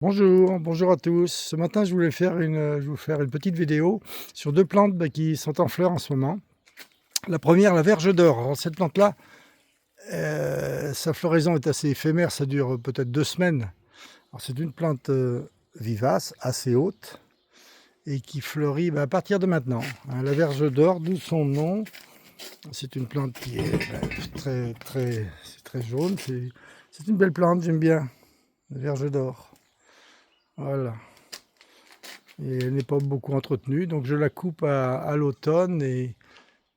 Bonjour, bonjour à tous. Ce matin, je vais vous faire une petite vidéo sur 2 plantes, qui sont en fleurs en ce moment. La première, la verge d'or. Alors cette plante-là, sa floraison est assez éphémère, ça dure peut-être 2 semaines. Alors c'est une plante, vivace, assez haute et qui fleurit, à partir de maintenant, hein. La verge d'or, d'où son nom. C'est une plante qui est, c'est très jaune, c'est une belle plante, j'aime bien, la verge d'or. Voilà. Et elle n'est pas beaucoup entretenue, donc je la coupe à l'automne et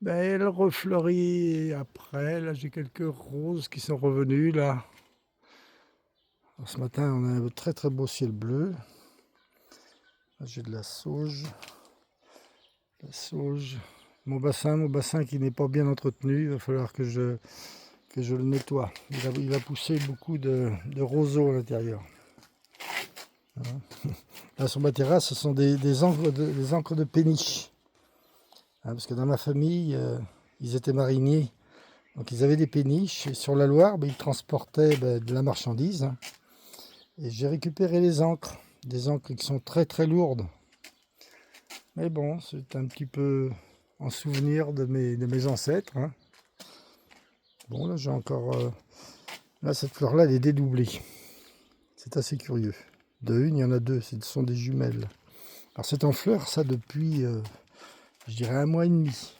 elle refleurit après. Là, j'ai quelques roses qui sont revenues là. Alors, ce matin, on a un très très beau ciel bleu. Là, j'ai de la sauge. Mon bassin qui n'est pas bien entretenu, il va falloir que je le nettoie. Il a poussé beaucoup de roseaux à l'intérieur. Là, sur ma terrasse, ce sont des ancres de péniche. Hein, parce que dans ma famille, ils étaient mariniers. Donc ils avaient des péniches et sur la Loire, ils transportaient de la marchandise, hein. Et j'ai récupéré les ancres, des ancres qui sont très très lourdes. Mais bon, c'est un petit peu en souvenir de mes ancêtres, hein. Bon, là j'ai encore... là, cette fleur-là, elle est dédoublée. C'est assez curieux. De une, il y en a deux, ce sont des jumelles. Alors c'est en fleur, ça, depuis, je dirais, 1 mois et demi.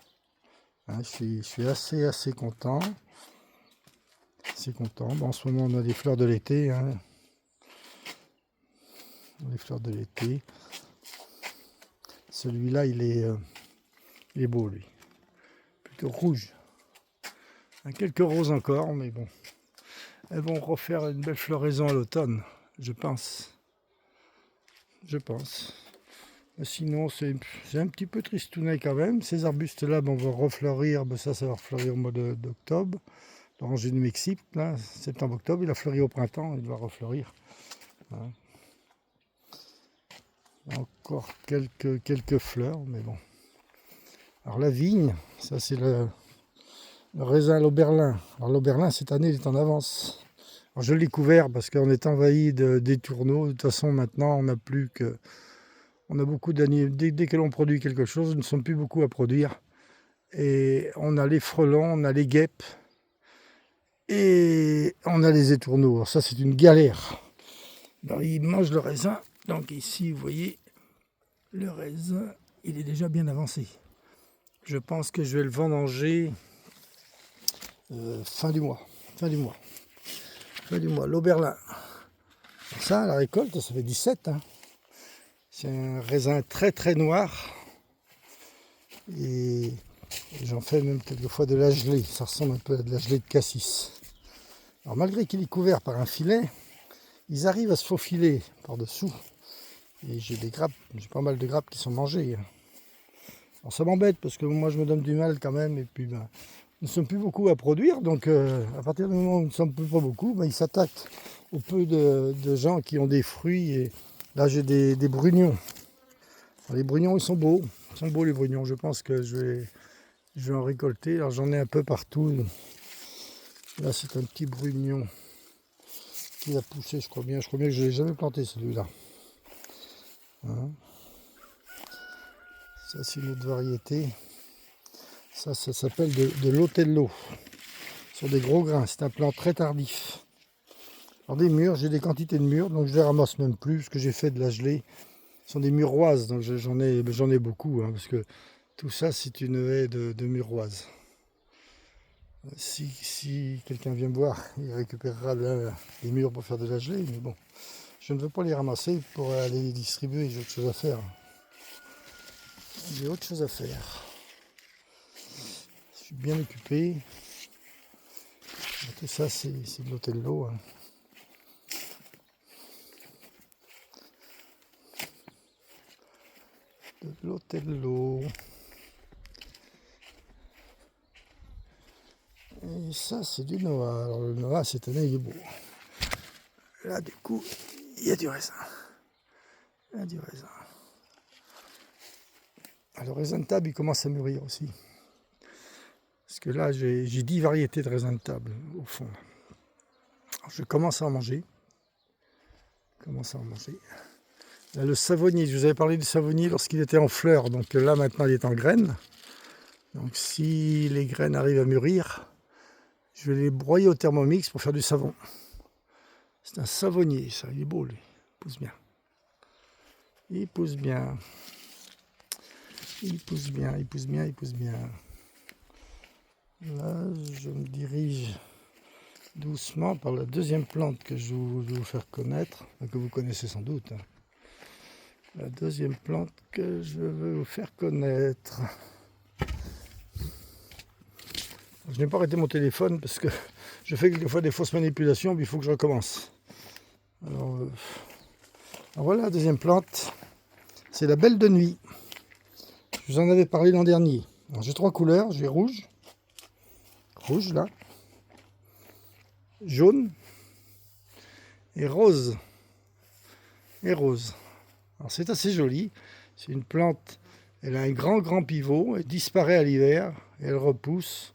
Hein, je suis assez content. C'est content. Bon, en ce moment, on a des fleurs de l'été, hein. Les fleurs de l'été. Celui-là, il est beau, lui. Plutôt rouge. Quelques roses encore, mais bon. Elles vont refaire une belle floraison à l'automne, je pense. Je pense. Mais sinon, c'est un petit peu tristounet quand même. Ces arbustes-là vont refleurir. Ça va refleurir au mois d'octobre. L'oranger du Mexique, là, septembre-octobre, il a fleuri au printemps, il va refleurir. Hein. Encore quelques fleurs, mais bon. Alors la vigne, ça c'est le raisin l'Oberlin. Alors l'Oberlin, cette année, il est en avance. Alors, je l'ai couvert parce qu'on est envahi des tourneaux. De toute façon, maintenant, on n'a plus que... On a beaucoup d'années. Dès que l'on produit quelque chose, nous ne sommes plus beaucoup à produire. Et on a les frelons, on a les guêpes. Et on a les étourneaux. Alors ça, c'est une galère. Alors, ils mangent le raisin. Donc ici, vous voyez, le raisin, il est déjà bien avancé. Je pense que je vais le vendanger fin du mois. Fin du mois. Fin du mois. L'Oberlin. Ça, la récolte, ça fait 17. Hein. C'est un raisin très très noir. Et j'en fais même quelquefois de la gelée. Ça ressemble un peu à de la gelée de cassis. Alors malgré qu'il est couvert par un filet, ils arrivent à se faufiler par-dessous. Et j'ai pas mal de grappes qui sont mangées. Alors ça m'embête parce que moi je me donne du mal quand même. Et puis nous ne sommes plus beaucoup à produire. Donc à partir du moment où nous ne sommes plus pas beaucoup, ils s'attaquent au peu de gens qui ont des fruits. Et là j'ai des brugnons. Alors, les brugnons, ils sont beaux. Ils sont beaux les brugnons. Je pense que je vais en récolter. Alors j'en ai un peu partout. Là c'est un petit brugnon qui a poussé, je crois bien. Je crois bien que je ne l'ai jamais planté celui-là. Hein. Ça c'est une autre variété. Ça s'appelle de l'Otello. Ce sont des gros grains. C'est un plant très tardif. Alors des mûres, j'ai des quantités de mûres, donc je les ramasse même plus, parce que j'ai fait de la gelée. Ce sont des muroises, donc j'en ai beaucoup, hein, parce que tout ça c'est une haie de muroises. Si quelqu'un vient me voir, il récupérera les murs pour faire de la gelée, mais bon, je ne veux pas les ramasser pour aller les distribuer, j'ai autre chose à faire. J'ai autre chose à faire. Je suis bien occupé. Tout ça, c'est de l'Otello. Hein. De l'Otello. Et ça, c'est du Noah. Alors, le Noah, cette année, il est beau. Là, du coup, il y a du raisin. Il y a du raisin. Alors, le raisin de table, il commence à mûrir aussi. Parce que là, j'ai 10 variétés de raisin de table, au fond. Alors, je commence à en manger. commence à en manger. Là, le savonnier, je vous avais parlé du savonnier lorsqu'il était en fleurs, donc là maintenant il est en graines. Donc si les graines arrivent à mûrir, je vais les broyer au Thermomix pour faire du savon. C'est un savonnier, ça, il est beau lui, il pousse bien. Il pousse bien. Il pousse bien, il pousse bien, il pousse bien. Là, je me dirige doucement par la deuxième plante que je vais vous faire connaître, que vous connaissez sans doute. La deuxième plante que je veux vous faire connaître. Je n'ai pas arrêté mon téléphone parce que je fais quelquefois des fausses manipulations, puis il faut que je recommence. Alors voilà la deuxième plante, c'est la belle de nuit. Je vous en avais parlé l'an dernier. J'ai 3 couleurs, j'ai rouge là, jaune et rose. Alors c'est assez joli, c'est une plante, elle a un grand pivot, elle disparaît à l'hiver et elle repousse.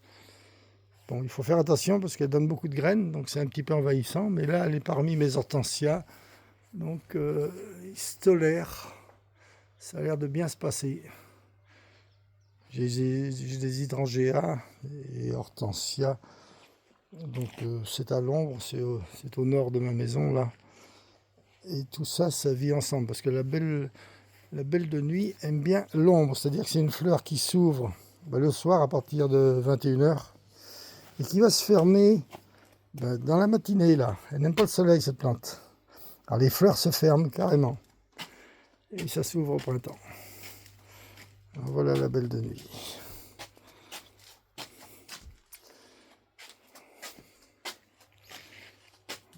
Bon, il faut faire attention parce qu'elle donne beaucoup de graines, donc c'est un petit peu envahissant, mais là elle est parmi mes hortensias, donc il se tolère, ça a l'air de bien se passer. J'ai des hydrangeas et hortensias, donc c'est à l'ombre, c'est au nord de ma maison là. Et tout ça, ça vit ensemble, parce que la belle de nuit aime bien l'ombre, c'est-à-dire que c'est une fleur qui s'ouvre le soir à partir de 21h et qui va se fermer dans la matinée là. Elle n'aime pas le soleil cette plante. Alors les fleurs se ferment carrément et ça s'ouvre au printemps. Alors, voilà la belle de nuit.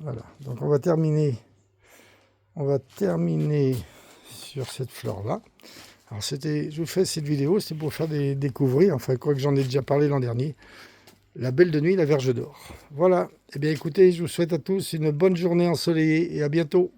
Voilà, donc on va terminer sur cette fleur là. Alors je vous fais cette vidéo, c'est pour faire découvrir, enfin quoi que j'en ai déjà parlé l'an dernier, la belle de nuit, la verge d'or. Voilà, et bien écoutez, je vous souhaite à tous une bonne journée ensoleillée et à bientôt.